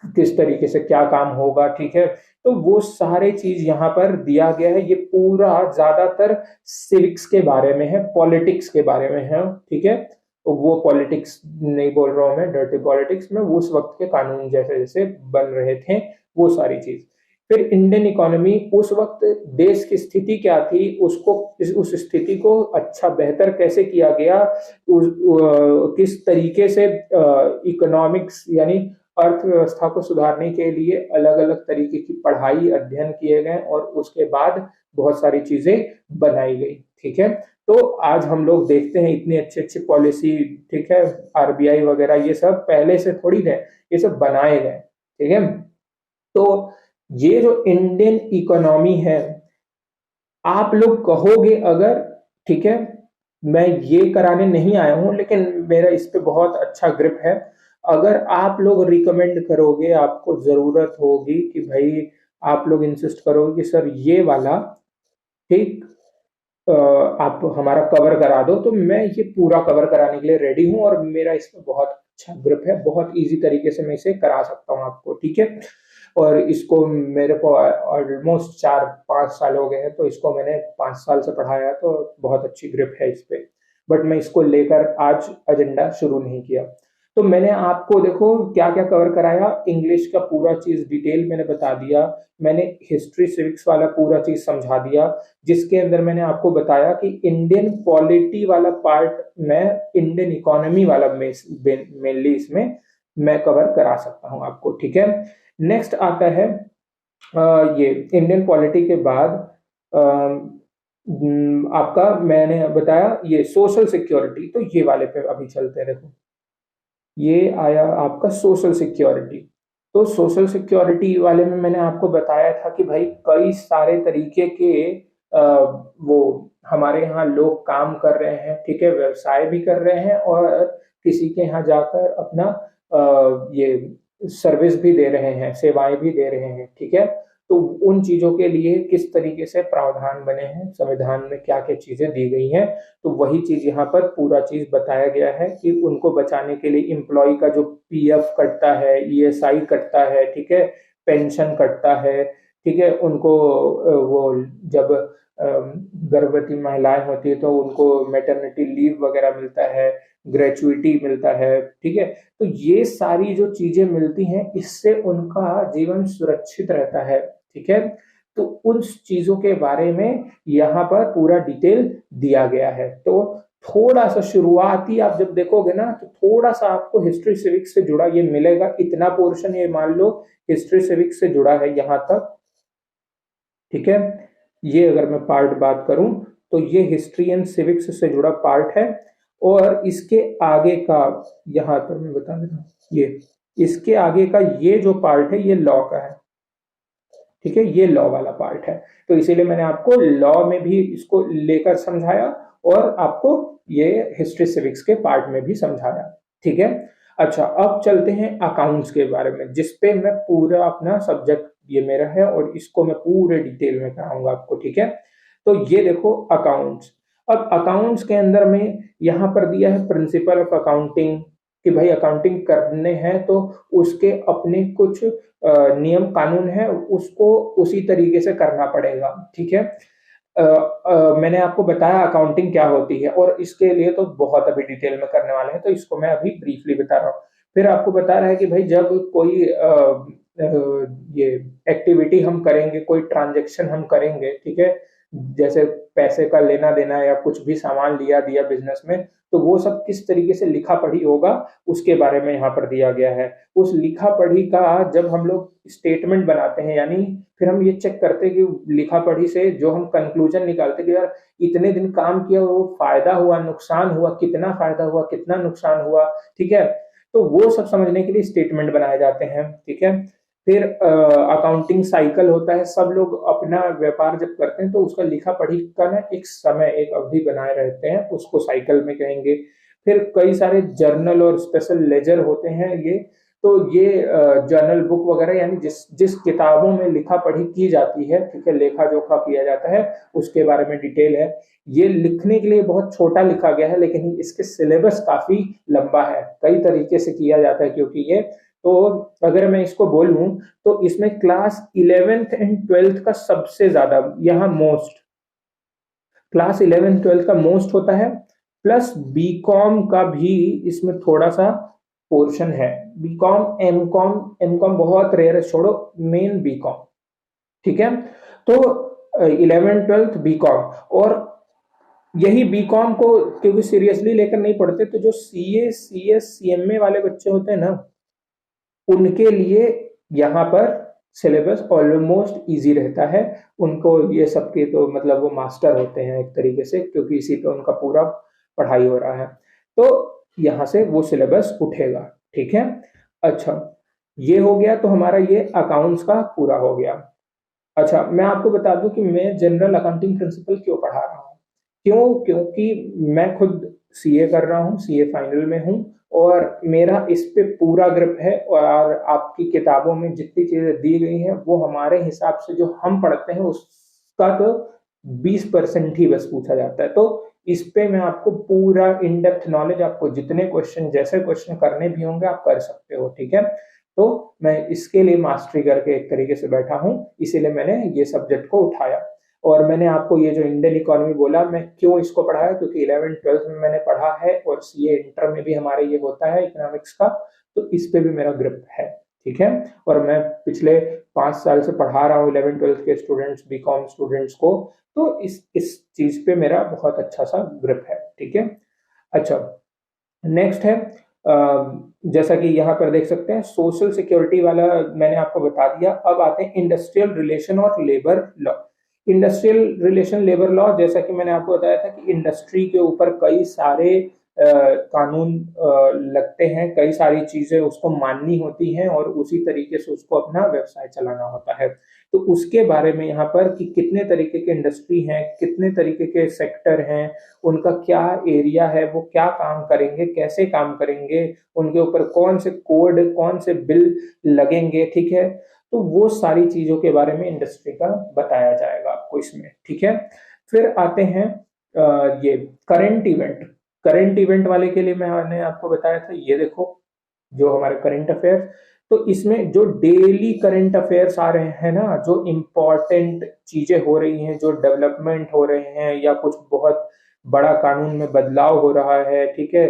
किस तरीके से क्या काम होगा। ठीक है, तो वो सारे चीज यहाँ पर दिया गया है। ये पूरा ज्यादातर सिविक्स के बारे में है, पॉलिटिक्स के बारे में है। ठीक है, तो वो पॉलिटिक्स नहीं बोल रहा हूं मैं, डर्टी पॉलिटिक्स में, वो उस वक्त के कानून जैसे जैसे बन रहे थे वो सारी चीज। फिर इंडियन इकोनॉमी उस वक्त देश की स्थिति क्या थी, उसको उस स्थिति को अच्छा बेहतर कैसे किया गया, किस तरीके से इकोनॉमिक्स यानी अर्थव्यवस्था को सुधारने के लिए अलग अलग तरीके की पढ़ाई अध्ययन किए गए और उसके बाद बहुत सारी चीजें बनाई गई। ठीक है, तो आज हम लोग देखते हैं इतनी अच्छी अच्छी पॉलिसी, ठीक है, आरबीआई वगैरह ये सब पहले से थोड़ी थे, ये सब बनाए गए। ठीक है, तो ये जो इंडियन इकोनॉमी है, आप लोग कहोगे अगर, ठीक है, मैं ये कराने नहीं आया हूं लेकिन मेरा इस पे बहुत अच्छा ग्रिप है, अगर आप लोग रिकमेंड करोगे, आपको जरूरत होगी कि भाई आप लोग इंसिस्ट करोगे कि सर ये वाला, ठीक, आप हमारा कवर करा दो, तो मैं ये पूरा कवर कराने के लिए रेडी हूँ और मेरा इसमें बहुत अच्छा ग्रिप है, बहुत इजी तरीके से मैं इसे करा सकता हूँ आपको। ठीक है, और इसको मेरे को ऑलमोस्ट 4-5 साल हो गए हैं, तो इसको मैंने 5 साल से पढ़ाया, तो बहुत अच्छी ग्रिप है इस पे। बट मैं इसको लेकर आज एजेंडा शुरू नहीं किया। तो मैंने आपको देखो क्या क्या कवर कराया, इंग्लिश का पूरा चीज डिटेल मैंने बता दिया, मैंने हिस्ट्री सिविक्स वाला पूरा चीज समझा दिया, जिसके अंदर मैंने आपको बताया कि इंडियन पॉलिटी वाला पार्ट मैं इंडियन इकोनॉमी वाला मेनली इसमें मैं कवर करा सकता हूं आपको। ठीक है, नेक्स्ट आता है ये इंडियन पॉलिटी के बाद आपका मैंने बताया ये सोशल सिक्योरिटी, तो ये वाले पे अभी चलते हैं। देखो ये आया आपका सोशल सिक्योरिटी। तो सोशल सिक्योरिटी वाले में मैंने आपको बताया था कि भाई कई सारे तरीके के वो हमारे यहाँ लोग काम कर रहे हैं, ठीक है, व्यवसाय भी कर रहे हैं और किसी के यहाँ जाकर अपना ये सर्विस भी दे रहे हैं, सेवाएं भी दे रहे हैं। ठीक है, तो उन चीजों के लिए किस तरीके से प्रावधान बने हैं, संविधान में क्या क्या चीजें दी गई हैं, तो वही चीज यहाँ पर पूरा चीज बताया गया है कि उनको बचाने के लिए एम्प्लॉय का जो पीएफ कटता है, ईएसआई कटता है, ठीक है, पेंशन कटता है, ठीक है, उनको वो जब गर्भवती महिलाएं होती है तो उनको मैटरनिटी लीव वगैरह मिलता है, ग्रेचुइटी मिलता है। ठीक है, तो ये सारी जो चीजें मिलती हैं इससे उनका जीवन सुरक्षित रहता है। ठीक है, तो उन चीजों के बारे में यहाँ पर पूरा डिटेल दिया गया है। तो थोड़ा सा शुरुआती आप जब देखोगे ना तो थोड़ा सा आपको हिस्ट्री सिविक्स से जुड़ा ये मिलेगा, इतना पोर्शन ये मान लो हिस्ट्री सिविक्स से जुड़ा है यहाँ तक। ठीक है, ये अगर मैं पार्ट बात करूं तो ये हिस्ट्री एंड सिविक्स से जुड़ा पार्ट है, और इसके आगे का यहाँ पर मैं बता देता हूँ, ये इसके आगे का ये जो पार्ट है ये लॉ का है। ठीक है, ये लॉ वाला पार्ट है, तो इसीलिए मैंने आपको लॉ में भी इसको लेकर समझाया और आपको ये हिस्ट्री सिविक्स के पार्ट में भी समझाया। ठीक है, अच्छा अब चलते हैं अकाउंट्स के बारे में, जिसपे मैं पूरा अपना सब्जेक्ट ये मेरा है और इसको मैं पूरे डिटेल में कराऊंगा आपको। ठीक है, तो ये देखो अकाउंट्स। अब अकाउंट्स के अंदर में यहाँ पर दिया है प्रिंसिपल ऑफ अकाउंटिंग, कि भाई अकाउंटिंग करने हैं तो उसके अपने कुछ नियम कानून है, उसको उसी तरीके से करना पड़ेगा। ठीक है, मैंने आपको बताया अकाउंटिंग क्या होती है और इसके लिए तो बहुत अभी डिटेल में करने वाले हैं, तो इसको मैं अभी ब्रीफली बता रहा हूँ। फिर आपको बता रहा है कि भाई जब कोई ये एक्टिविटी हम करेंगे, कोई ट्रांजेक्शन हम करेंगे, ठीक है, जैसे पैसे का लेना देना या कुछ भी सामान लिया दिया बिजनेस में, तो वो सब किस तरीके से लिखा पढ़ी होगा उसके बारे में यहाँ पर दिया गया है। उस लिखा पढ़ी का जब हम लोग स्टेटमेंट बनाते हैं, यानी फिर हम ये चेक करते हैं कि लिखा पढ़ी से जो हम कंक्लूजन निकालते हैं कि यार इतने दिन काम किया, वो फायदा हुआ, नुकसान हुआ, कितना फायदा हुआ, कितना नुकसान हुआ। ठीक है, तो वो सब समझने के लिए स्टेटमेंट बनाए जाते हैं। ठीक है, फिर अकाउंटिंग साइकिल होता है, सब लोग अपना व्यापार जब करते हैं तो उसका लिखा पढ़ी का ना एक समय, एक अवधि बनाए रहते हैं, उसको साइकिल में कहेंगे। फिर कई सारे जर्नल और स्पेशल लेजर होते हैं ये, तो ये जर्नल बुक वगैरह यानी जिस जिस किताबों में लिखा पढ़ी की जाती है, ठीक है, लेखा जोखा किया जाता है, उसके बारे में डिटेल है। ये लिखने के लिए बहुत छोटा लिखा गया है, लेकिन इसके सिलेबस काफी लंबा है, कई तरीके से किया जाता है, क्योंकि ये, तो अगर मैं इसको बोलूं तो इसमें क्लास 11th एंड 12th का सबसे ज्यादा यहाँ मोस्ट, क्लास 11th 12th का मोस्ट होता है, प्लस बीकॉम का भी इसमें थोड़ा सा पोर्शन है, बीकॉम, एमकॉम बहुत रेयर है, छोड़ो, मेन बीकॉम, ठीक है। तो 11th 12th बीकॉम, और यही बीकॉम को क्योंकि सीरियसली लेकर नहीं पढ़ते, तो जो सीए सीएस सीएमए वाले बच्चे होते हैं ना, उनके लिए यहाँ पर सिलेबस ऑलमोस्ट इजी रहता है। उनको ये सबके तो मतलब वो मास्टर होते हैं एक तरीके से, क्योंकि इसी पे उनका पूरा पढ़ाई हो रहा है, तो यहाँ से वो सिलेबस उठेगा, ठीक है। अच्छा, ये हो गया, तो हमारा ये अकाउंट्स का पूरा हो गया। अच्छा, मैं आपको बता दूं कि मैं जनरल अकाउंटिंग प्रिंसिपल क्यों पढ़ा रहा हूँ। क्यों? क्योंकि मैं खुद सीए कर रहा हूँ, सीए फाइनल में हूँ, और मेरा इस पे पूरा ग्रिप है, और आपकी किताबों में जितनी चीजें दी गई हैं वो हमारे हिसाब से जो हम पढ़ते हैं उसका तो 20% ही बस पूछा जाता है। तो इस पे मैं आपको पूरा इन डेप्थ नॉलेज, आपको जितने क्वेश्चन, जैसे क्वेश्चन करने भी होंगे आप कर सकते हो, ठीक है। तो मैं इसके लिए मास्टरी करके एक तरीके से बैठा हूँ, इसीलिए मैंने ये सब्जेक्ट को उठाया। और मैंने आपको ये जो इंडियन इकोनॉमी बोला, मैं क्यों इसको पढ़ाया, क्योंकि 11th 12th में मैंने पढ़ा है, और सीए इंटर में भी हमारे ये होता है इकोनॉमिक्स का, तो इस पे भी मेरा ग्रिप है, ठीक है। और मैं पिछले 5 साल से पढ़ा रहा हूँ 11th 12th के स्टूडेंट्स, बीकॉम स्टूडेंट्स को, तो इस चीज पे मेरा बहुत अच्छा सा ग्रिप है, ठीक है। अच्छा, नेक्स्ट है, जैसा कि यहाँ पर देख सकते हैं, सोशल सिक्योरिटी वाला मैंने आपको बता दिया। अब आते हैं इंडस्ट्रियल रिलेशन और labour law. Industrial relation labour law, जैसा कि मैंने आपको बताया था कि इंडस्ट्री के ऊपर कई सारे कानून लगते हैं, कई सारी चीजें उसको माननी होती हैं, और उसी तरीके से उसको अपना व्यवसाय चलाना होता है। तो उसके बारे में यहाँ पर कि कितने तरीके के इंडस्ट्री हैं, कितने तरीके के सेक्टर हैं, उनका क्या एरिया है, वो क्या काम करेंगे, कैसे काम करेंगे, उनके ऊपर कौन से कोड, कौन से बिल लगेंगे, ठीक है। तो वो सारी चीजों के बारे में इंडस्ट्री का बताया जाएगा आपको इसमें, ठीक है। फिर आते हैं ये करंट इवेंट। करंट इवेंट वाले के लिए मैंने आपको बताया था, ये देखो जो हमारे करंट अफेयर, तो इसमें जो डेली करंट अफेयर्स आ रहे हैं ना, जो इम्पोर्टेंट चीजें हो रही हैं, जो डेवलपमेंट हो रहे हैं, या कुछ बहुत बड़ा कानून में बदलाव हो रहा है, ठीक है,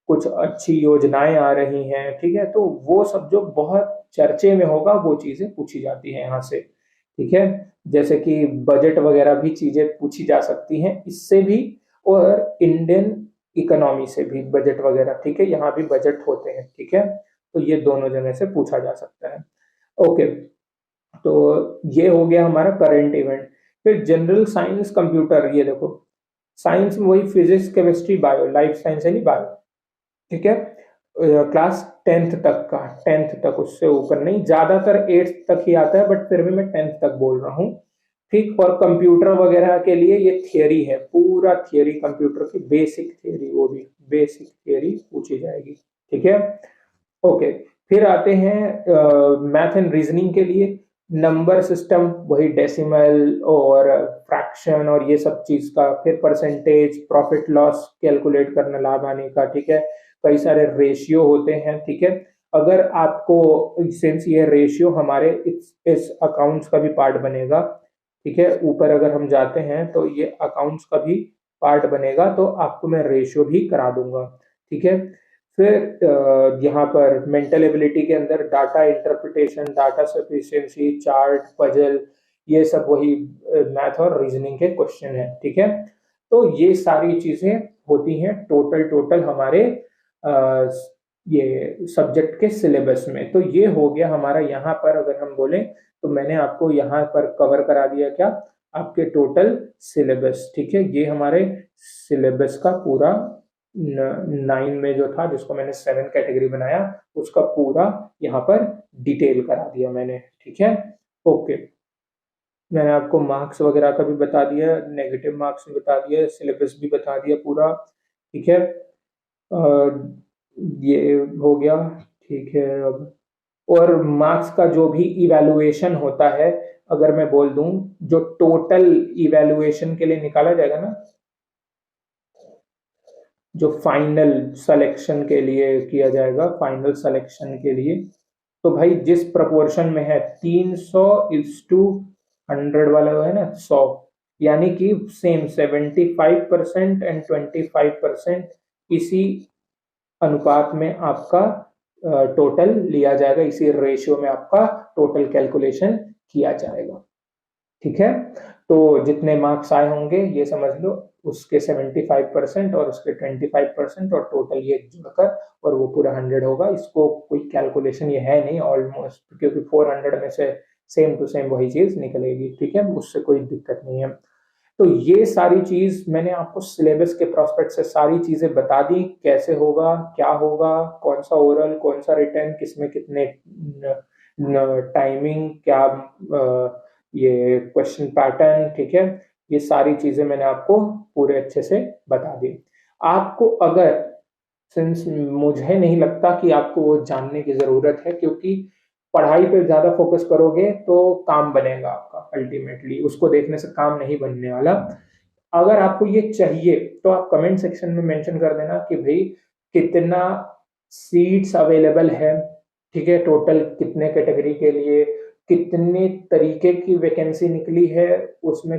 कुछ अच्छी योजनाएं आ रही हैं, ठीक है, तो वो सब जो बहुत चर्चे में होगा वो चीजें पूछी जाती हैं यहाँ से, ठीक है। जैसे कि बजट वगैरह भी चीजें पूछी जा सकती हैं इससे भी, और इंडियन इकोनॉमी से भी बजट वगैरह, ठीक है, यहाँ भी बजट होते हैं, ठीक है। तो ये दोनों जगह से पूछा जा सकता है। ओके, तो ये हो गया हमारा करंट इवेंट। फिर जनरल साइंस कंप्यूटर, ये देखो साइंस में वही physics chemistry bio, life science है नहीं, बायो, ठीक है। क्लास 10th तक का, 10th तक, उससे ऊपर नहीं, ज्यादातर 8th तक ही आता है, बट फिर भी मैं 10th तक बोल रहा हूँ, ठीक। और कंप्यूटर वगैरह के लिए ये थियरी है, पूरा थियरी, कंप्यूटर की बेसिक थियरी, वो भी बेसिक थियरी पूछी जाएगी, ठीक है। ओके, फिर आते हैं मैथ एंड रीजनिंग के लिए, नंबर सिस्टम, वही डेसिमल और फ्रैक्शन और ये सब चीज का, फिर परसेंटेज, प्रॉफिट लॉस कैलकुलेट करना, लाभ आने का, ठीक है। कई सारे रेशियो होते हैं, ठीक है। अगर आपको, सिंस ये रेशियो हमारे इस अकाउंट्स का भी पार्ट बनेगा, ठीक है, ऊपर अगर हम जाते हैं तो ये अकाउंट्स का भी पार्ट बनेगा, तो आपको मैं रेशियो भी करा दूंगा, ठीक है। फिर यहाँ पर मेंटल एबिलिटी के अंदर data interpretation, data sufficiency, chart, puzzle, ये सब वही मैथ और रीजनिंग के क्वेश्चन है, ठीक है। तो ये सारी चीजें होती हैं टोटल हमारे ये सब्जेक्ट के सिलेबस में। तो ये हो गया हमारा, यहाँ पर अगर हम बोलें तो मैंने आपको यहाँ पर कवर करा दिया क्या, आपके टोटल सिलेबस, ठीक है। ये हमारे सिलेबस का पूरा 9 में जो था, जिसको मैंने 7 कैटेगरी बनाया, उसका पूरा यहाँ पर डिटेल करा दिया मैंने, ठीक है। ओके, मैंने आपको मार्क्स वगैरह का भी बता दिया, नेगेटिव मार्क्स भी बता दिया, सिलेबस भी बता दिया पूरा, ठीक है। ये हो गया, ठीक है। अब और मार्क्स का जो भी इवैल्यूएशन होता है, अगर मैं बोल दूं, जो टोटल इवैल्यूएशन के लिए निकाला जाएगा ना, जो फाइनल सिलेक्शन के लिए किया जाएगा, फाइनल सिलेक्शन के लिए, तो भाई जिस प्रपोर्शन में है 300:100 वाला है ना, 100, यानी कि सेम 75% एंड 25% इसी अनुपात में आपका टोटल लिया जाएगा, इसी रेशियो में आपका टोटल कैलकुलेशन किया जाएगा। ठीक है, तो जितने मार्क्स आए होंगे ये समझ लो, उसके 75% और उसके 25% और टोटल ये जुड़कर और वो पूरा 100 होगा। इसको कोई कैलकुलेशन ये है नहीं ऑलमोस्ट, क्योंकि 400 में से सेम टू सेम वही चीज निकलेगी। ठीक है, उससे कोई दिक्कत नहीं है। तो ये सारी चीज मैंने आपको सिलेबस के प्रोस्पेक्ट से सारी चीजें बता दी, कैसे होगा, क्या होगा, कौन सा ओरल, कौन सा रिटर्न, किसमें कितने टाइमिंग, क्या ये क्वेश्चन पैटर्न। ठीक है, ये सारी चीजें मैंने आपको पूरे अच्छे से बता दी। आपको अगर, सिंस मुझे नहीं लगता कि आपको वो जानने की जरूरत है, क्योंकि पढ़ाई पे ज्यादा फोकस करोगे तो काम बनेगा आपका, अल्टीमेटली उसको देखने से काम नहीं बनने वाला। अगर आपको ये चाहिए तो आप कमेंट सेक्शन में मेंशन कर देना कि भाई कितना सीट्स अवेलेबल है। ठीक है, टोटल कितने कैटेगरी के लिए कितने तरीके की वैकेंसी निकली है, उसमें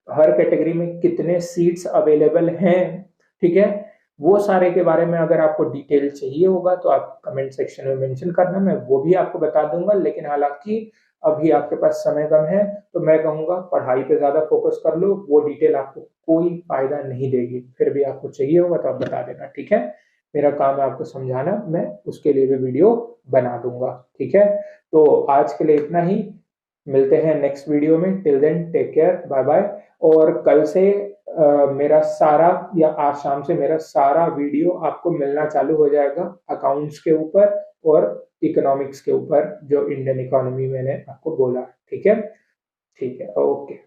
हर कैटेगरी में कितने सीट्स अवेलेबल हैं। ठीक है, वो सारे के बारे में अगर आपको डिटेल चाहिए होगा तो आप कमेंट सेक्शन में मेंशन करना, मैं वो भी आपको बता दूंगा। लेकिन हालांकि अभी आपके पास समय कम है, तो मैं कहूंगा पढ़ाई पे ज्यादा फोकस कर लो, वो डिटेल आपको कोई फायदा नहीं देगी। फिर भी आपको चाहिए होगा तो आप बता देना। ठीक है, मेरा काम है आपको समझाना, मैं उसके लिए भी वीडियो बना दूंगा। ठीक है, तो आज के लिए इतना ही, मिलते हैं नेक्स्ट वीडियो में। Till then take care, bye bye. और कल से मेरा सारा, या आज शाम से मेरा सारा वीडियो आपको मिलना चालू हो जाएगा अकाउंट्स के ऊपर और इकोनॉमिक्स के ऊपर, जो इंडियन इकोनॉमी मैंने आपको बोला। ठीक है, ठीक है, ओके।